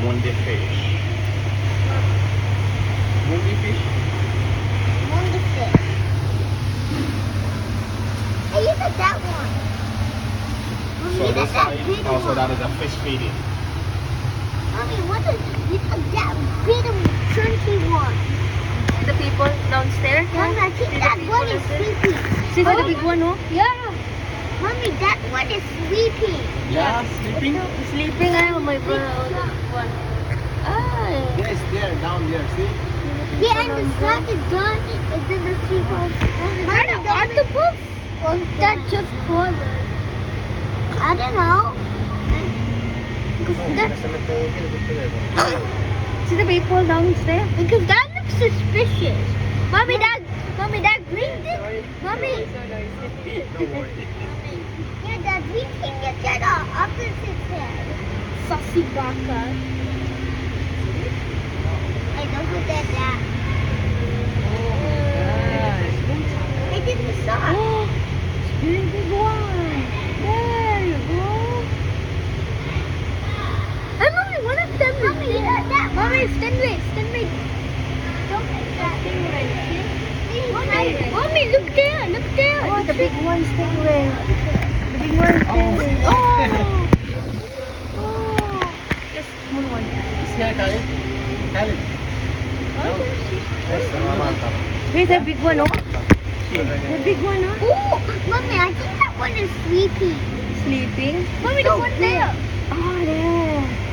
Mundi fish. Mundi fish? Mundi fish. Hey, look at that one. Mommy, So look this at that side, big also one. that is a fish feeding. Mommy, what is look at that big chunky one. The people downstairs. Mommy, I think that one is sleeping. See the big one, oh? Yeah. Mommy, that one is sleeping. Yeah, sleeping. Sleeping, ay, oh my God. Oh, the big one. Ay. Yes, there, down there, see? Yeah, and the snack is done. And then the people. Are the octopus? Or is that just crawler? I don't know. See the people downstairs. Because that looks suspicious. Mommy, that green thing. Mommy. Yeah, that green thing is at the opposite head. Saucy baka. I don't put that. I did the sauce. Oh, big, big one. There you go. Hey, Mommy, one of them is that. Mommy, stingray. Don't make that. Mommy, look there. Oh, the big one stingray. The big one stingray. Oh. Just small one. Yeah, Khalid. Khalid. Yes, Here's the big one, oh. The big one, oh. Oh, Mommy, I think that one is sleeping. Sleeping. Mommy, the one there. Oh, there.